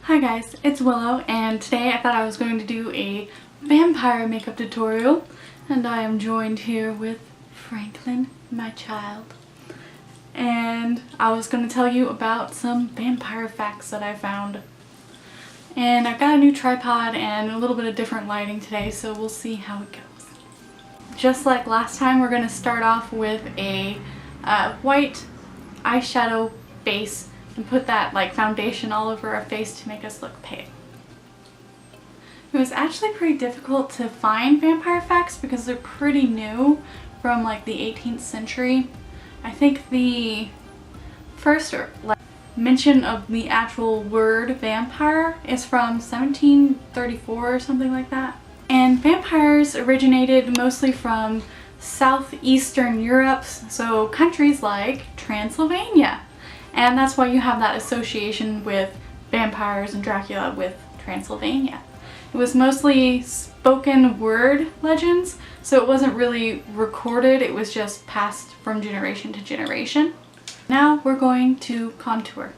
Hi guys, it's Willow, and today I thought I was going to do a vampire makeup tutorial, and I am joined here with Franklin, my child. And I was going to tell you about some vampire facts that I found. And I've got a new tripod and a little bit of different lighting today, so we'll see how it goes. Just like last time, we're going to start off with a white eyeshadow base and put that like foundation all over our face to make us look pale. It was actually pretty difficult to find vampire facts because they're pretty new from like the 18th century. I think the first mention of the actual word vampire is from 1734 or something like that. And vampires originated mostly from southeastern Europe, so countries like Transylvania. And that's why you have that association with vampires and Dracula with Transylvania. It was mostly spoken word legends, so it wasn't really recorded, it was just passed from generation to generation. Now we're going to contour.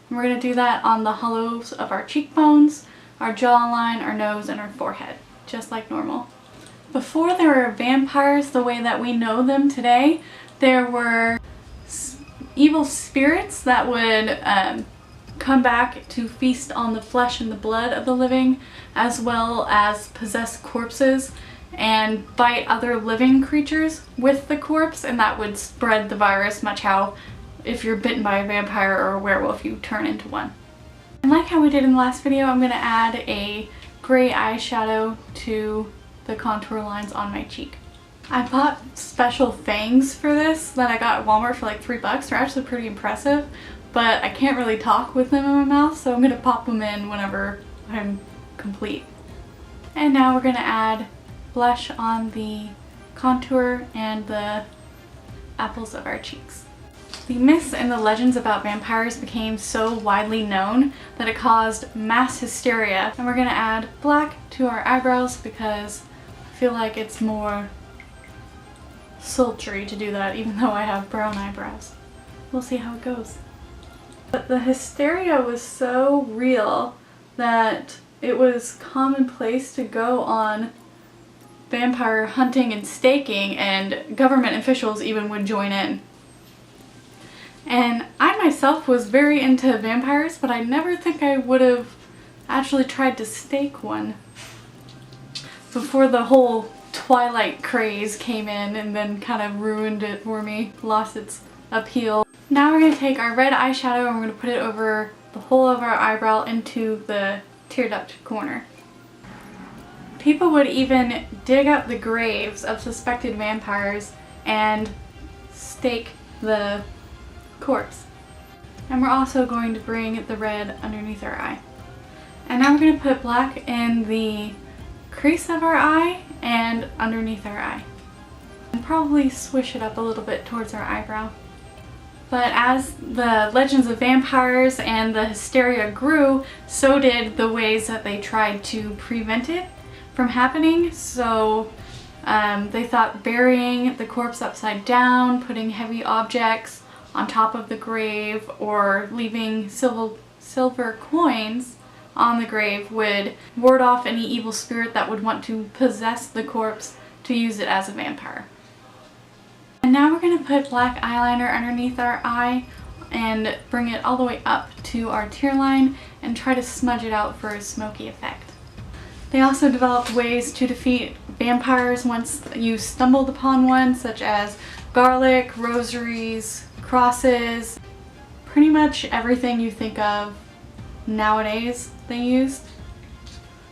And we're going to do that on the hollows of our cheekbones, our jawline, our nose, and our forehead, just like normal. Before there were vampires the way that we know them today, there were evil spirits that would come back to feast on the flesh and the blood of the living, as well as possess corpses and bite other living creatures with the corpse, and that would spread the virus, much how if you're bitten by a vampire or a werewolf you turn into one. And like how we did in the last video, I'm going to add a gray eyeshadow to the contour lines on my cheek. I bought special fangs for this that I got at Walmart for like $3. They're actually pretty impressive, but I can't really talk with them in my mouth, so I'm going to pop them in whenever I'm complete. And now we're going to add blush on the contour and the apples of our cheeks. The myths and the legends about vampires became so widely known that it caused mass hysteria, and we're going to add black to our eyebrows because I feel like it's more sultry to do that, even though I have brown eyebrows. We'll see how it goes. But the hysteria was so real that it was commonplace to go on vampire hunting and staking, and government officials even would join in. And I myself was very into vampires, but I never think I would have actually tried to stake one before the whole Twilight craze came in and then kind of ruined it for me, lost its appeal. Now we're going to take our red eyeshadow and we're going to put it over the whole of our eyebrow into the tear duct corner. People would even dig up the graves of suspected vampires and stake the corpse. And we're also going to bring the red underneath our eye. And now we're going to put black in the crease of our eye and underneath our eye. And probably swish it up a little bit towards our eyebrow. But as the legends of vampires and the hysteria grew, so did the ways that they tried to prevent it from happening. So they thought burying the corpse upside down, putting heavy objects on top of the grave, or leaving silver coins on the grave would ward off any evil spirit that would want to possess the corpse to use it as a vampire. And now we're going to put black eyeliner underneath our eye and bring it all the way up to our tear line and try to smudge it out for a smoky effect. They also developed ways to defeat vampires once you stumbled upon one, such as garlic, rosaries, crosses, pretty much everything you think of nowadays they used.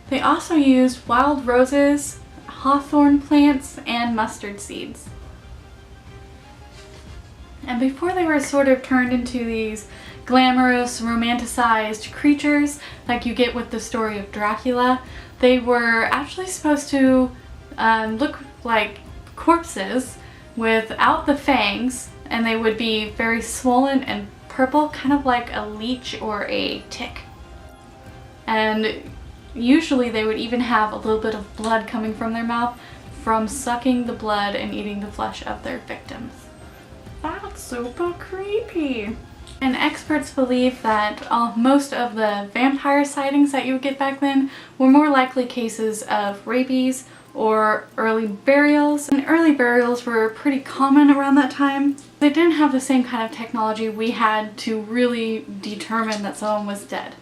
They also used wild roses, hawthorn plants, and mustard seeds. And before they were sort of turned into these glamorous, romanticized creatures like you get with the story of Dracula, they were actually supposed to look like corpses without the fangs, and they would be very swollen and purple, kind of like a leech or a tick. And usually they would even have a little bit of blood coming from their mouth from sucking the blood and eating the flesh of their victims. That's super creepy. And experts believe that most of the vampire sightings that you would get back then were more likely cases of rabies or early burials. And early burials were pretty common around that time. They didn't have the same kind of technology we had to really determine that someone was dead.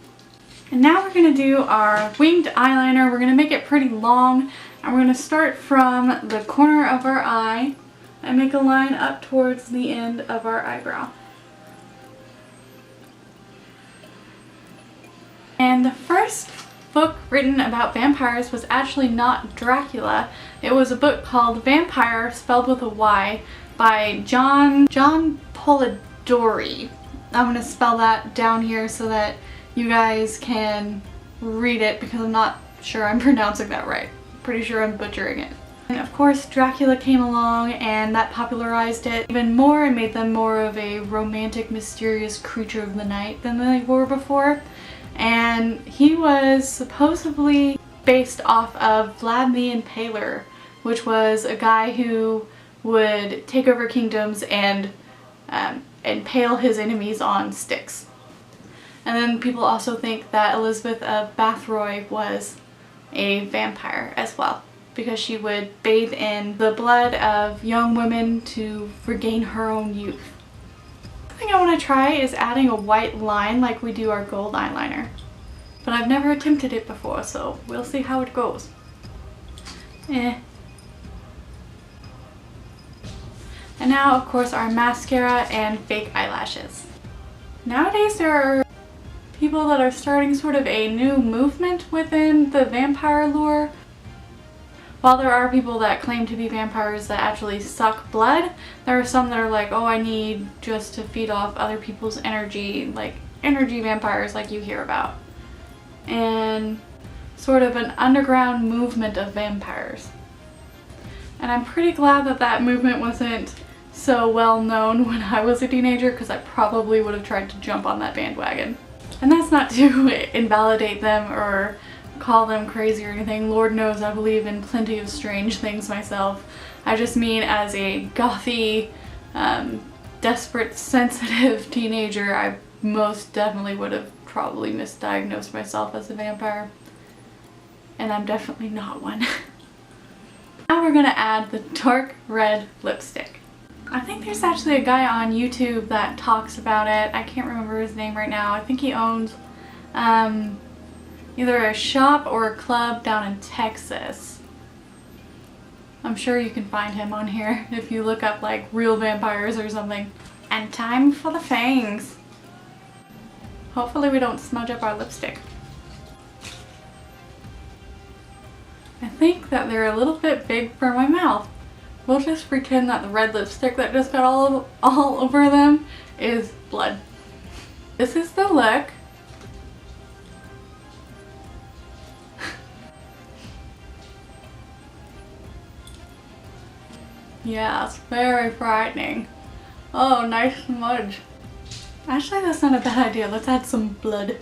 And now we're going to do our winged eyeliner. We're going to make it pretty long, and we're going to start from the corner of our eye and make a line up towards the end of our eyebrow. And the first book written about vampires was actually not Dracula. It was a book called Vampire, spelled with a Y, by John Polidori. I'm going to spell that down here so that you guys can read it, because I'm not sure I'm pronouncing that right. Pretty sure I'm butchering it. And of course Dracula came along and that popularized it even more and made them more of a romantic, mysterious creature of the night than they were before. And he was supposedly based off of Vlad the Impaler, which was a guy who would take over kingdoms and impale his enemies on sticks. And then people also think that Elizabeth of Bathroy was a vampire as well, because she would bathe in the blood of young women to regain her own youth. The thing I want to try is adding a white line like we do our gold eyeliner. But I've never attempted it before, so we'll see how it goes. And now, of course, our mascara and fake eyelashes. Nowadays there are people that are starting sort of a new movement within the vampire lore. While there are people that claim to be vampires that actually suck blood, there are some that are like, oh, I need just to feed off other people's energy, like energy vampires like you hear about. And sort of an underground movement of vampires. And I'm pretty glad that that movement wasn't so well known when I was a teenager, because I probably would have tried to jump on that bandwagon. And that's not to invalidate them or call them crazy or anything. Lord knows I believe in plenty of strange things myself. I just mean as a gothy, desperate, sensitive teenager, I most definitely would have probably misdiagnosed myself as a vampire. And I'm definitely not one. Now we're gonna add the dark red lipstick. I think there's actually a guy on YouTube that talks about it. I can't remember his name right now. I think he owns either a shop or a club down in Texas. I'm sure you can find him on here if you look up like real vampires or something. And time for the fangs. Hopefully we don't smudge up our lipstick. I think that they're a little bit big for my mouth. We'll just pretend that the red lipstick that just got all over them is blood. This is the look. Yeah, it's very frightening. Oh, nice smudge. Actually, that's not a bad idea. Let's add some blood.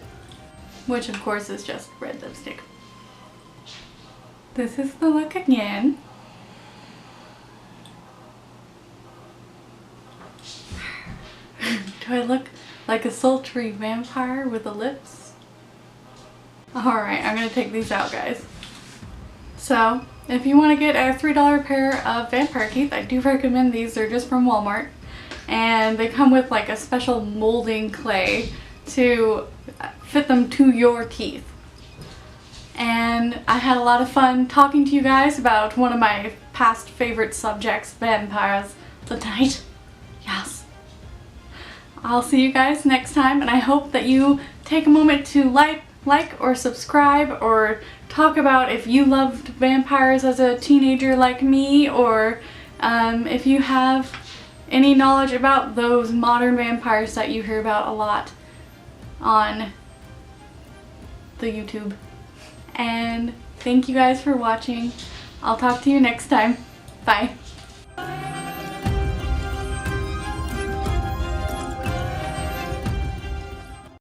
Which, of course, is just red lipstick. This is the look again. Do I look like a sultry vampire with the lips? Alright, I'm gonna take these out, guys. So, if you want to get a $3 pair of vampire teeth, I do recommend these. They're just from Walmart. And they come with like a special molding clay to fit them to your teeth. And I had a lot of fun talking to you guys about one of my past favorite subjects, vampires, tonight. Yes. I'll see you guys next time, and I hope that you take a moment to like or subscribe, or talk about if you loved vampires as a teenager like me, or if you have any knowledge about those modern vampires that you hear about a lot on the YouTube. And thank you guys for watching. I'll talk to you next time. Bye.